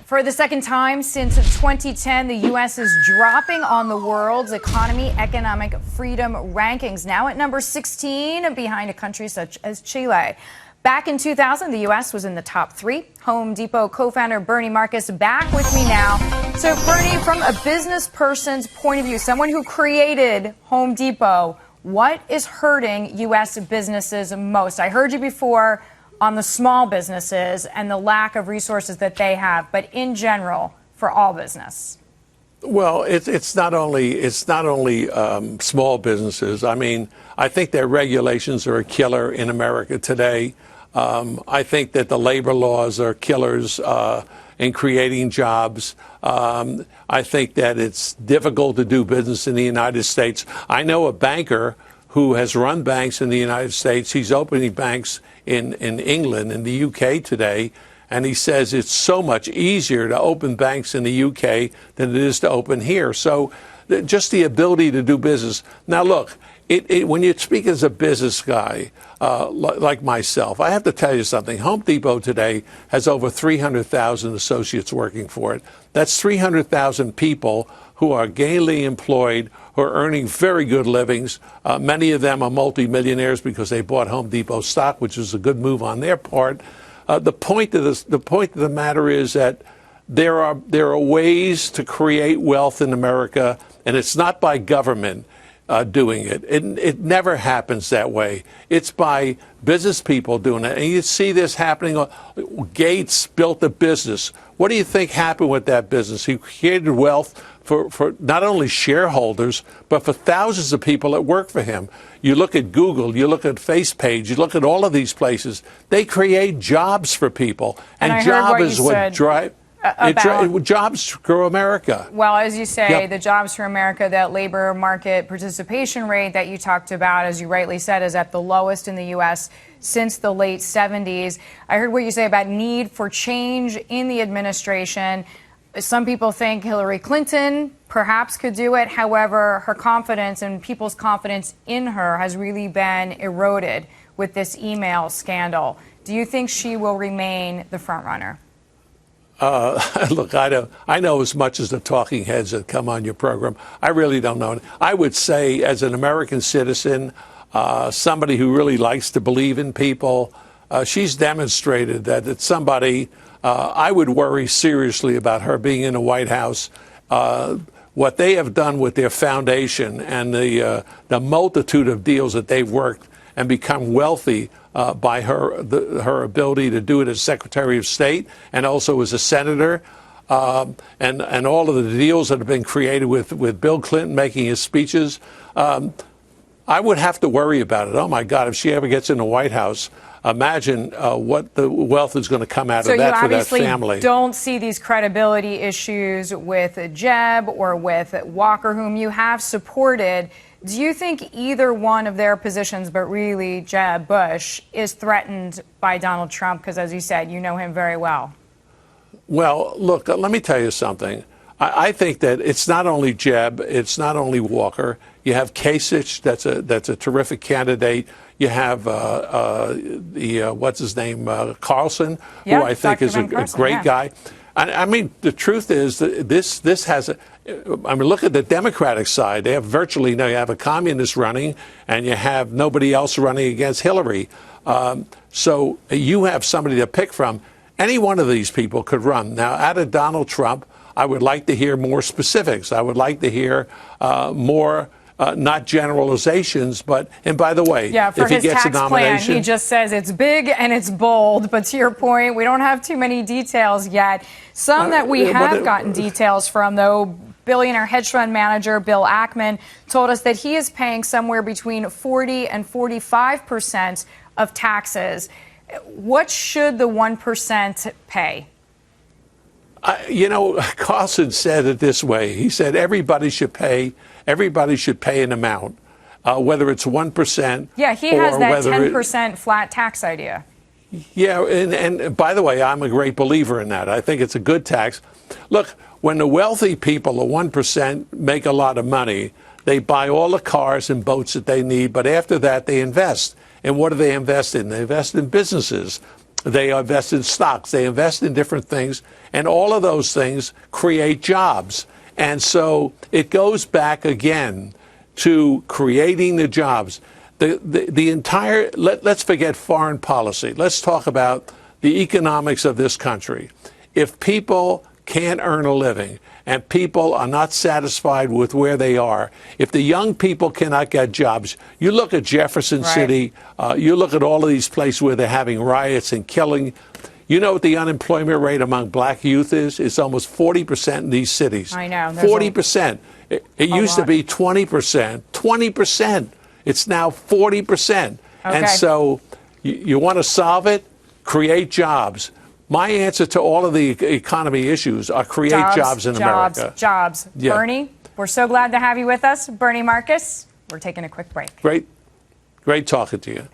For the second time since 2010, the U.S. is dropping on the world's economy economic freedom rankings, now at number 16, behind a country such as Chile. Back in 2000, the U.S. was in the top 3. Home Depot co-founder Bernie Marcus back with me now. So, Bernie, from a business person's point of view, someone who created Home Depot, what is hurting U.S. businesses most? I heard you before on the small businesses and the lack of resources that they have, but in general, for all business. Well, it's not only small businesses. I mean, I think that regulations are a killer in America today. I think that the labor laws are killers in creating jobs. I think that it's difficult to do business in the United States. I know a banker who has run banks in the United States. He's opening banks in England, in the UK today, and he says it's so much easier to open banks in the UK than it is to open here. So just the ability to do business. Now, look, when you speak as a business guy like myself, I have to tell you something. Home Depot today has over 300,000 associates working for it. That's 300,000 people who are gainfully employed, who are earning very good livings. Many of them are multimillionaires because they bought Home Depot stock, which is a good move on their part. The point of the matter is that there are ways to create wealth in America, and it's not by government doing it. It never happens that way. It's by business people doing it. And you see this happening. Gates built a business. What do you think happened with that business? He created wealth for not only shareholders, but for thousands of people that work for him. You look at Google, you look at FacePage, you look at all of these places. They create jobs for people. And job is what drives. Jobs grow America. Well, as you say, the jobs for America, that labor market participation rate that you talked about, as you rightly said, is at the lowest in the U.S. since the late 70s. I heard what you say about need for change in the administration. Some people think Hillary Clinton perhaps could do it. However, her confidence and people's confidence in her has really been eroded with this email scandal. Do you think she will remain the front runner? Look, I know as much as the talking heads that come on your program. I really don't know. I would say, as an American citizen, somebody who really likes to believe in people, she's demonstrated that it's somebody. I would worry seriously about her being in the White House. What they have done with their foundation and the multitude of deals that they've worked and become wealthy by her ability to do it as Secretary of State and also as a senator, and all of the deals that have been created with Bill Clinton making his speeches. I would have to worry about it. Oh, my God, if she ever gets in the White House, imagine what the wealth is going to come out of that for that family. So you obviously don't see these credibility issues with Jeb or with Walker, whom you have supported. Do you think either one of their positions, but really Jeb Bush, is threatened by Donald Trump? Because, as you said, you know him very well. Well, look, let me tell you something. I think that it's not only Jeb, it's not only Walker. You have Kasich, that's a terrific candidate. You have what's his name, Carlson, who I think is a great guy. I mean, the truth is that this has I mean, look at the Democratic side. They have virtually you have a communist running, and you have nobody else running against Hillary. So you have somebody to pick from. Any one of these people could run. Now, out of Donald Trump, I would like to hear more specifics. I would like to hear more. Not generalizations, but, and by the way, if he gets a nomination, plan, he just says it's big and it's bold. But to your point, we don't have too many details yet. Some that we have gotten details from, though, billionaire hedge fund manager Bill Ackman told us that he is paying somewhere between 40 and 45% of taxes. What should the 1% pay? Carlson said it this way. He said everybody should pay an amount, whether it's 1%. Yeah, he has that 10% flat tax idea. Yeah, and by the way, I'm a great believer in that. I think it's a good tax. Look, when the wealthy people, the 1%, make a lot of money, they buy all the cars and boats that they need, but after that they invest. And what do they invest in? They invest in businesses. They invest in stocks. They invest in different things. And all of those things create jobs. And so it goes back again to creating the jobs. The entire, let's forget foreign policy. Let's talk about the economics of this country. If people can't earn a living and people are not satisfied with where they are, if the young people cannot get jobs, you look at Jefferson City, you look at all of these places where they're having riots and killing. You know what the unemployment rate among black youth is? It's almost 40% in these cities. I know. 40%. It used to be 20%. 20%. It's now 40%. Okay. And so you want to solve it? Create jobs. My answer to all of the economy issues are create jobs in America. Jobs. Yeah. Bernie, we're so glad to have you with us. Bernie Marcus, we're taking a quick break. Great talking to you.